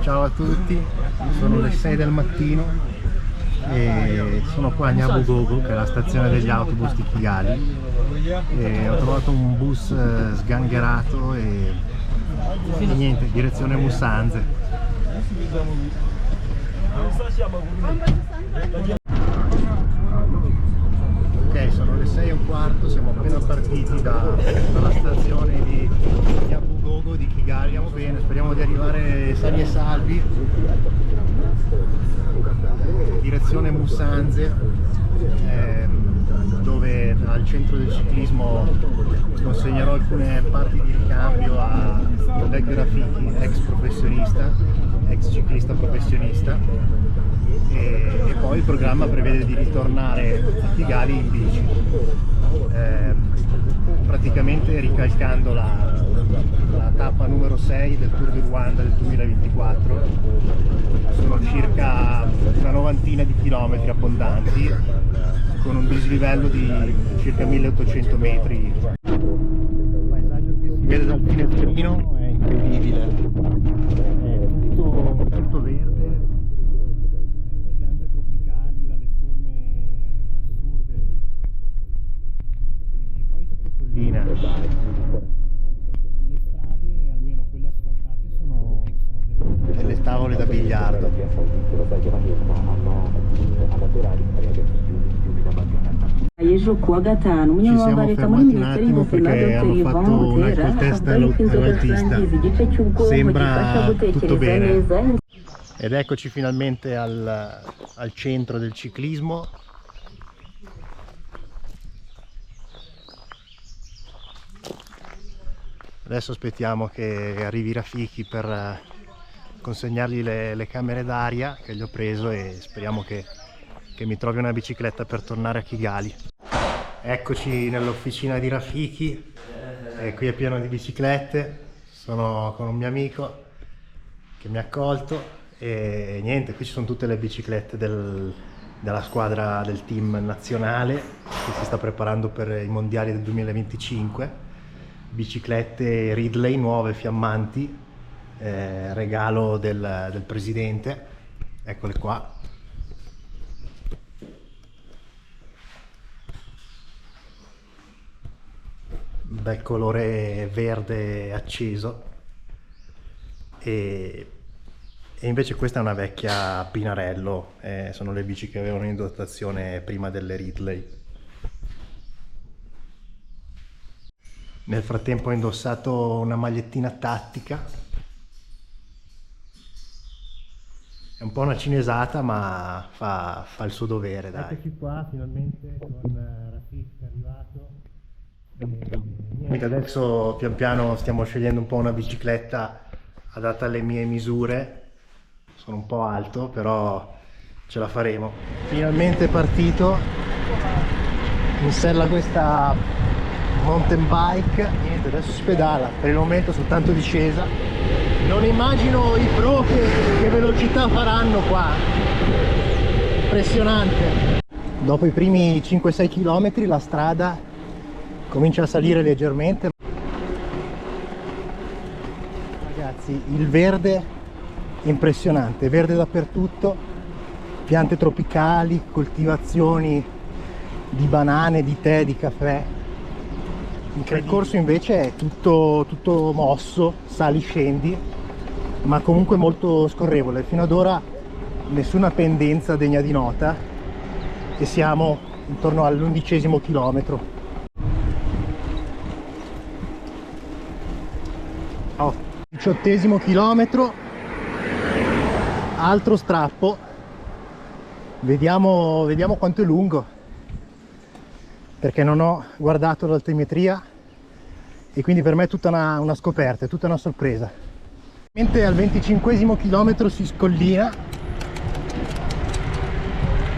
Ciao a tutti, sono le 6 del mattino e sono qua a Nyabugogo, che è la stazione degli autobus di Kigali, e ho trovato un bus sgangherato e niente, direzione Musanze. Ok, sono le 6:15, siamo appena partiti dalla stazione di Nyabugogo di Kigali. Andiamo bene, speriamo di arrivare sani e salvi. Direzione Musanze, dove al centro del ciclismo consegnerò alcune parti di ricambio a vecchio Rafiki, ex ciclista professionista, e poi il programma prevede di ritornare a Kigali in bici, praticamente ricalcando la tappa numero 6 del Tour di Rwanda del 2024. Sono circa una novantina di chilometri abbondanti, con un dislivello di circa 1800 metri. Il paesaggio che si vede dal finestrino è incredibile, è tutto verde, piante tropicali dalle forme assurde, e poi tutto collina. Le strade, almeno quelle asfaltate, sono delle tavole da biliardo. Ci siamo fermati un attimo perché hanno fatto un alcol test all'autista. Sembra tutto bene. Ed eccoci finalmente al centro del ciclismo. Adesso aspettiamo che arrivi Rafiki per consegnargli le camere d'aria che gli ho preso, e speriamo che mi trovi una bicicletta per tornare a Kigali. Eccoci nell'officina di Rafiki, e qui è pieno di biciclette. Sono con un mio amico che mi ha accolto, e niente, qui ci sono tutte le biciclette della squadra del team nazionale che si sta preparando per i mondiali del 2025. Biciclette Ridley nuove, fiammanti, regalo del presidente. Eccole qua. Bel colore verde acceso, e invece questa è una vecchia Pinarello, sono le bici che avevano in dotazione prima delle Ridley. Nel frattempo ho indossato una magliettina tattica, è un po' una cinesata ma fa il suo dovere, dai. Eccoci qua finalmente con Rafiki che è arrivato. Adesso pian piano stiamo scegliendo un po' una bicicletta adatta alle mie misure. Sono un po' alto, però ce la faremo. Finalmente è partito in sella questa mountain bike. Niente, adesso si pedala, per il momento soltanto discesa. Non immagino i pro che velocità faranno qua, impressionante. Dopo i primi 5-6 km la strada comincia a salire leggermente. Ragazzi, il verde impressionante, verde dappertutto, piante tropicali, coltivazioni di banane, di tè, di caffè. Il percorso invece è tutto mosso, sali, scendi, ma comunque molto scorrevole. Fino ad ora nessuna pendenza degna di nota, e siamo intorno all'11° chilometro. 18° chilometro, altro strappo. Vediamo quanto è lungo, perché non ho guardato l'altimetria e quindi per me è tutta una scoperta, è tutta una sorpresa. Mentre al 25° chilometro si scollina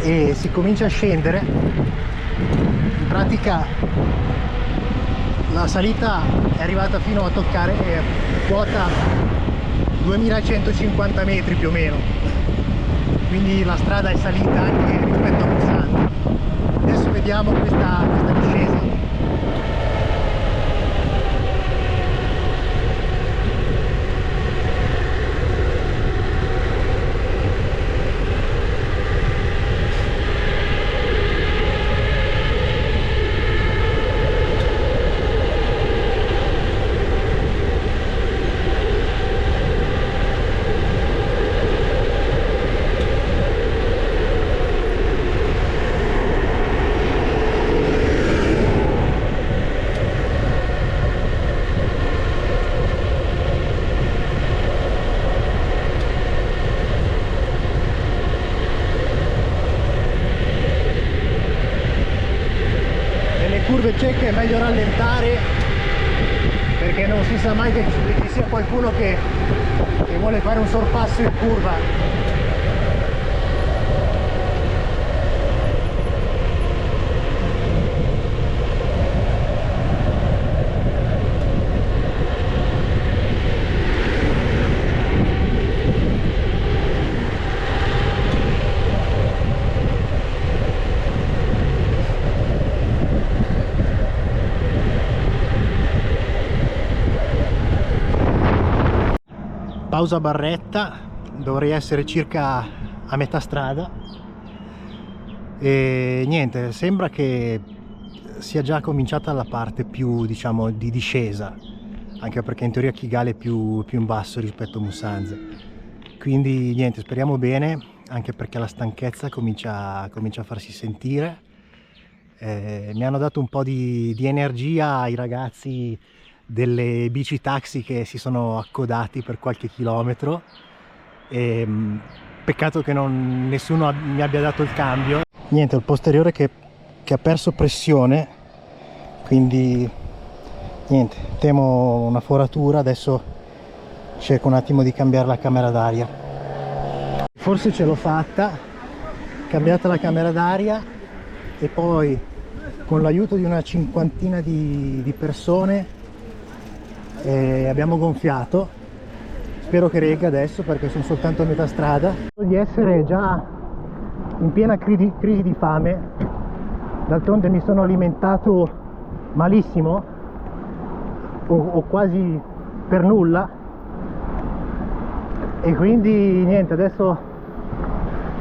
e si comincia a scendere. In pratica la salita è arrivata fino a toccare quota 2150 metri più o meno, quindi la strada è salita anche rispetto a Musanze. Adesso vediamo questa discesa. curve cieche è meglio rallentare, perché non si sa mai che ci sia qualcuno che vuole fare un sorpasso in curva. Pausa barretta, dovrei essere circa a metà strada e niente, sembra che sia già cominciata la parte più, diciamo, di discesa, anche perché in teoria Kigali è più in basso rispetto a Musanze, quindi niente, speriamo bene, anche perché la stanchezza comincia a farsi sentire. Mi hanno dato un po' di energia i ragazzi delle bici taxi che si sono accodati per qualche chilometro e peccato che nessuno mi abbia dato il cambio. Niente, il posteriore che ha perso pressione, quindi niente, temo una foratura. Adesso cerco un attimo di cambiare la camera d'aria. Forse ce l'ho fatta, cambiata la camera d'aria e poi con l'aiuto di una cinquantina di persone abbiamo gonfiato. Spero che regga adesso perché sono soltanto a metà strada. Di essere già in piena crisi di fame, d'altronde mi sono alimentato malissimo o quasi per nulla, e quindi niente, adesso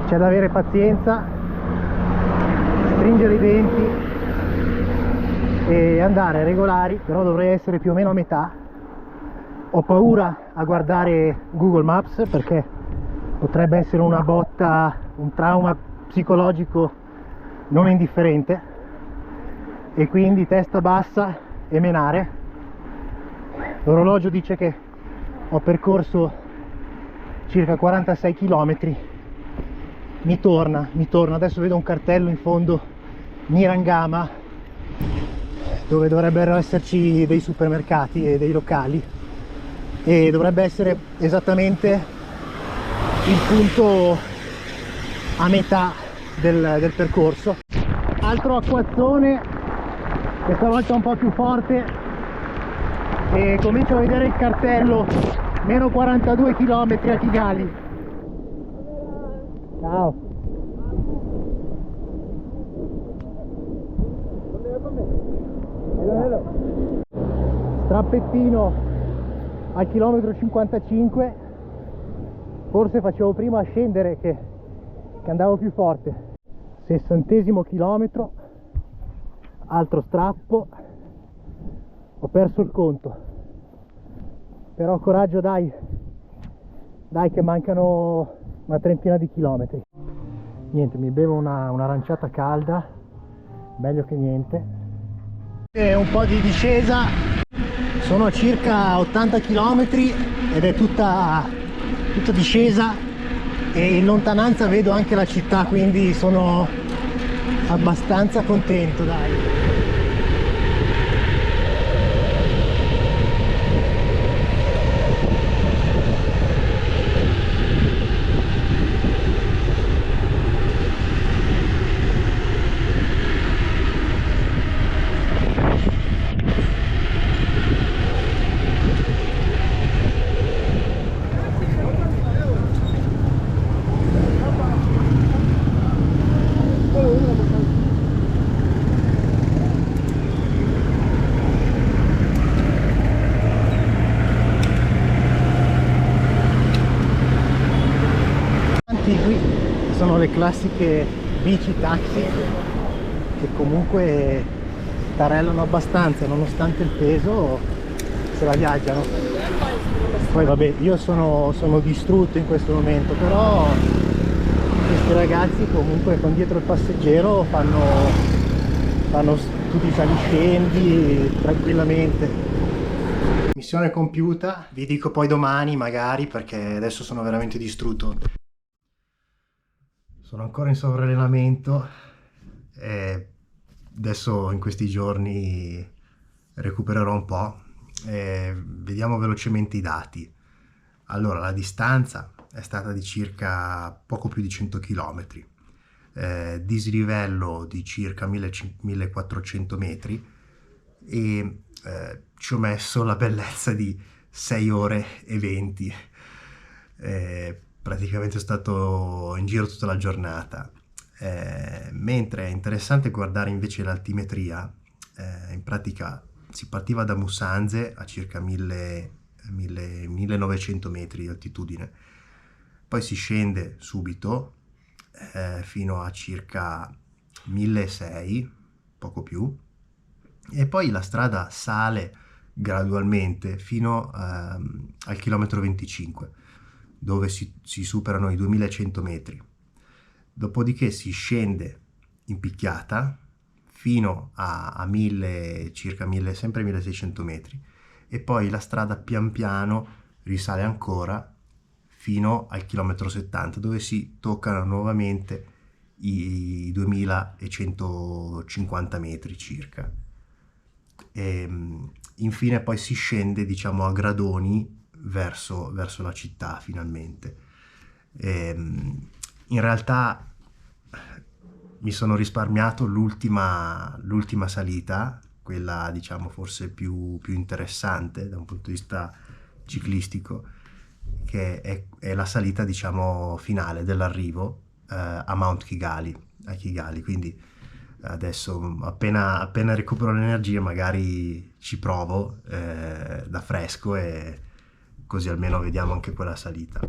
c'è da avere pazienza, stringere i denti e andare regolari, però dovrei essere più o meno a metà. Ho paura a guardare Google Maps perché potrebbe essere una botta, un trauma psicologico non indifferente, e quindi testa bassa e menare. L'orologio dice che ho percorso circa 46 km. Mi torna, adesso vedo un cartello in fondo, Nirangama, dove dovrebbero esserci dei supermercati e dei locali, e dovrebbe essere esattamente il punto a metà del percorso. Altro acquazzone, questa volta un po' più forte, e comincio a vedere il cartello meno 42 km a Kigali. Ciao. Strappettino al chilometro 55, forse facevo prima a scendere che andavo più forte. 60° chilometro, altro strappo, ho perso il conto, però coraggio, dai che mancano una trentina di chilometri. Niente, mi bevo un'aranciata calda, meglio che niente. E un po' di discesa. Sono a circa 80 km ed è tutta discesa, e in lontananza vedo anche la città, quindi sono abbastanza contento, dai. Qui sono le classiche bici taxi che comunque tarellano abbastanza, nonostante il peso se la viaggiano. Poi vabbè, io sono distrutto in questo momento, però questi ragazzi comunque con dietro il passeggero fanno tutti i saliscendi tranquillamente. Missione compiuta, vi dico poi domani magari, perché adesso sono veramente distrutto. Sono ancora in sovrallenamento, adesso in questi giorni recupererò un po'. Vediamo velocemente i dati. Allora, la distanza è stata di circa poco più di 100 km, dislivello di circa 1400 metri e ci ho messo la bellezza di 6 ore e 20. Praticamente sono stato in giro tutta la giornata. Mentre è interessante guardare invece l'altimetria, in pratica si partiva da Musanze a circa 1900 metri di altitudine, poi si scende subito fino a circa 1600, poco più, e poi la strada sale gradualmente fino al chilometro 25, dove si superano i 2100 metri. Dopodiché si scende in picchiata fino a 1000, circa 1000, sempre 1600 metri, e poi la strada pian piano risale ancora fino al chilometro 70, dove si toccano nuovamente i 2150 metri circa. E infine poi si scende, diciamo, a gradoni verso la città finalmente. In realtà mi sono risparmiato l'ultima salita, quella diciamo forse più interessante da un punto di vista ciclistico, che è la salita diciamo finale dell'arrivo a Mount Kigali, quindi adesso appena recupero l'energia magari ci provo da fresco, e così almeno vediamo anche quella salita.